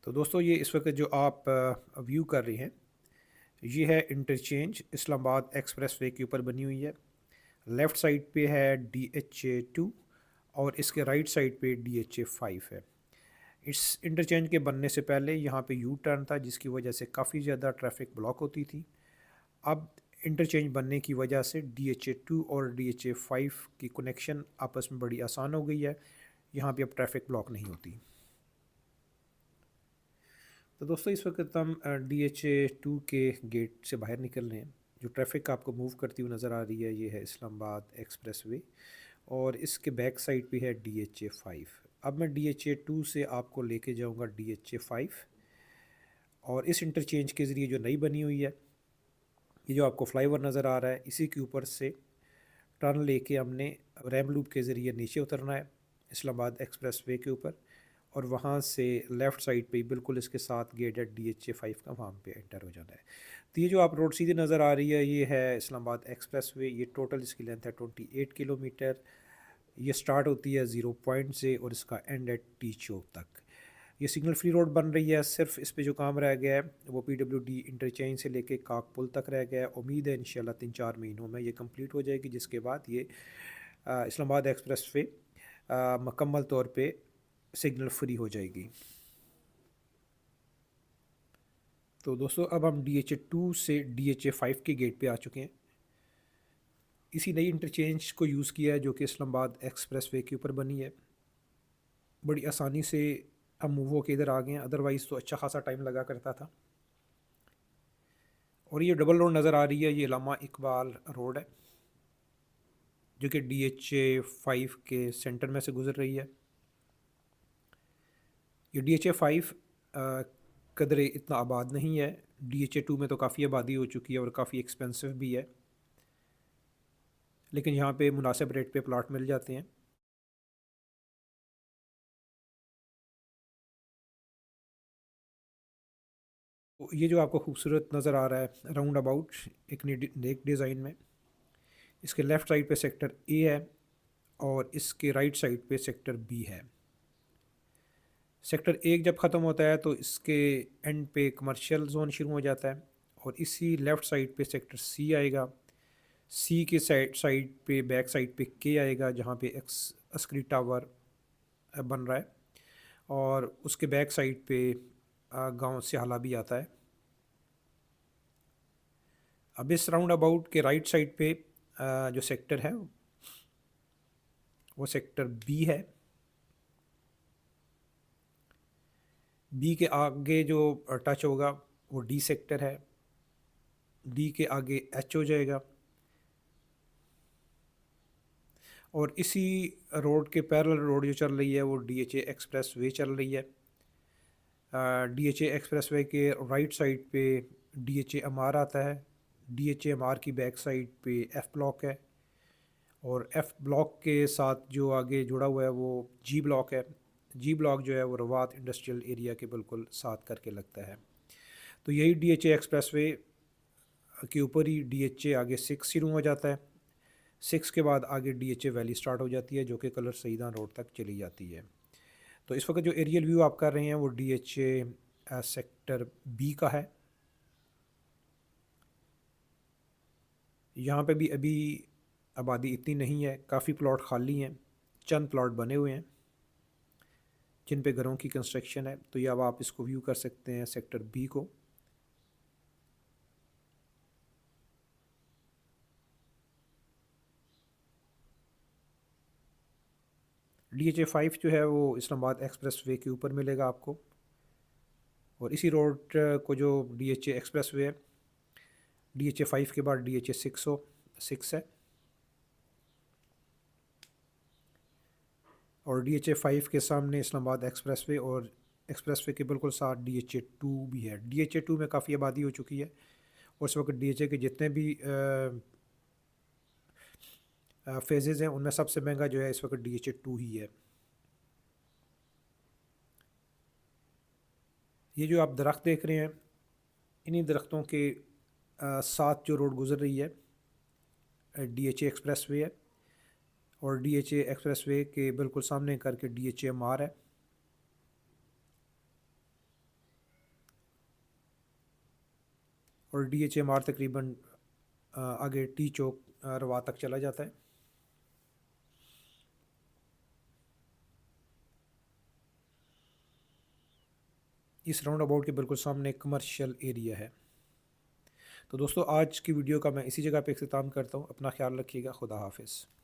तो दोस्तों ये इस वक्त जो आप व्यू कर रहे हैं ये है इंटरचेंज इस्लामाबाद एक्सप्रेस वे के ऊपर बनी हुई है। लेफ़्ट साइड पे है DHA 2 और इसके राइट साइड पे DHA 5 है। इस इंटरचेंज के बनने से पहले यहाँ पे यू टर्न था जिसकी वजह से काफ़ी ज़्यादा ट्रैफिक ब्लॉक होती थी। अब इंटरचेंज बनने की वजह से DHA 2 और DHA 5 की कनेक्शन आपस में बड़ी आसान हो गई है। यहाँ पे अब ट्रैफिक ब्लॉक नहीं होती। तो दोस्तों इस वक्त हम DHA 2 के गेट से बाहर निकल रहे हैं। जो ट्रैफिक आपको मूव करती हुई नज़र आ रही है ये है इस्लामाबाद एक्सप्रेस वे और इसके बैक साइड पे है DHA 5। अब मैं DHA 2 से आपको लेके जाऊंगा DHA 5 और इस इंटरचेंज के ज़रिए जो नई बनी हुई है ये जो आपको फ्लाईओवर नज़र आ रहा है इसी के ऊपर से टर्न लेके हमने रैम लूप के ज़रिए नीचे उतरना है इस्लामाबाद एक्सप्रेस वे के ऊपर और वहाँ से लेफ़्ट साइड पे बिल्कुल इसके साथ गेट है DHA 5 का, वहाँ पे एंटर हो जाना है। तो ये जो आप रोड सीधी नज़र आ रही है ये है इस्लामाबाद एक्सप्रेस वे। ये टोटल इसकी लेंथ है 28 किलोमीटर। ये स्टार्ट होती है 0 पॉइंट से और इसका एंड है टी चौक तक। ये सिग्नल फ्री रोड बन रही है। सिर्फ इस पे जो काम रह गया है वो PWD इंटरचेंज से लेके काक पुल तक रह गया है। उम्मीद है इंशाल्लाह 3-4 महीनों में ये कंप्लीट हो जाएगी, जिसके बाद ये इस्लामाबाद एक्सप्रेस वे मुकम्मल तौर पे सिग्नल फ्री हो जाएगी। तो दोस्तों अब हम DHA 2 से DHA 5 के गेट पे आ चुके हैं। इसी नई इंटरचेंज को यूज़ किया है जो कि इस्लामाबाद एक्सप्रेस वे के ऊपर बनी है। बड़ी आसानी से हम मूव होकर इधर आ गए हैं, अदरवाइज़ तो अच्छा खासा टाइम लगा करता था। और ये डबल रोड नज़र आ रही है, ये अल्लामा इकबाल रोड है जो कि DHA 5 के सेंटर में से गुजर रही है। ये DHA 5 कदरे इतना आबाद नहीं है। DHA 2 में तो काफ़ी आबादी हो चुकी है और काफ़ी एक्सपेंसिव भी है, लेकिन यहाँ पे मुनासिब रेट पे प्लाट मिल जाते हैं। तो ये जो आपको खूबसूरत नज़र आ रहा है राउंड अबाउट एक नेक डिज़ाइन में, इसके लेफ़्ट साइड पे सेक्टर A है और इसके राइट साइड पे सेक्टर B है। सेक्टर 1 जब ख़त्म होता है तो इसके एंड पे कमर्शियल जोन शुरू हो जाता है और इसी लेफ़्ट साइड पे सेक्टर C आएगा। C के साइड साइड पे बैक साइड पे K आएगा जहाँ पे अस्करी टावर बन रहा है और उसके बैक साइड पे गांव स्याला भी आता है। अब इस राउंड अबाउट के राइट साइड पे जो सेक्टर है वो सेक्टर B है। B के आगे जो टच होगा वो D सेक्टर है। D के आगे H हो जाएगा और इसी रोड के पैरेलल रोड जो चल रही है वो DHA एक्सप्रेस वे चल रही है। DHA एक्सप्रेस वे के राइट साइड पे DHA MR आता है। DHA MR की बैक साइड पे F ब्लॉक है और F ब्लॉक के साथ जो आगे जुड़ा हुआ है वो G ब्लॉक है। G ब्लॉक जो है वो रवात इंडस्ट्रियल एरिया के बिल्कुल साथ करके लगता है। तो यही DHA एक्सप्रेस वे के ऊपर ही DHA आगे 6 शुरू हो जाता है। 6 के बाद आगे DHA वैली स्टार्ट हो जाती है जो कि कलर सईदा रोड तक चली जाती है। तो इस वक्त जो एरियल व्यू आप कर रहे हैं वो DHA सेक्टर B का है। यहाँ पे भी अभी आबादी इतनी नहीं है, काफ़ी प्लॉट खाली हैं, चंद प्लॉट बने हुए हैं जिन पे घरों की कंस्ट्रक्शन है। तो ये अब आप इसको व्यू कर सकते हैं सेक्टर B को। DHA 5 जो है वो इस्लामाबाद एक्सप्रेस वे के ऊपर मिलेगा आपको और इसी रोड को जो DHA एक्सप्रेस वे है DHA 5 के बाद DHA 6 है और DHA 5 के सामने इस्लामाबाद एक्सप्रेस वे और एक्सप्रेस वे के बिल्कुल साथ DHA 2 भी है। DHA 2 में काफ़ी आबादी हो चुकी है और इस वक्त DHA के जितने भी फेजेज़ हैं उनमें सबसे महंगा जो है इस वक्त DHA 2 ही है। ये जो आप दरख्त देख रहे हैं इन्हीं दरख्तों के साथ जो रोड गुजर रही है DHA एक्सप्रेस वे है और DHA एक्सप्रेस वे के बिल्कुल सामने करके DHA MR है। और DHMR तकरीबन आगे टी चौक रवा तक चला जाता है। इस राउंड अबाउट के बिल्कुल सामने कमर्शियल एरिया है। तो दोस्तों आज की वीडियो का मैं इसी जगह पे इख्तिताम करता हूँ। अपना ख्याल रखिएगा। खुदा हाफिज़।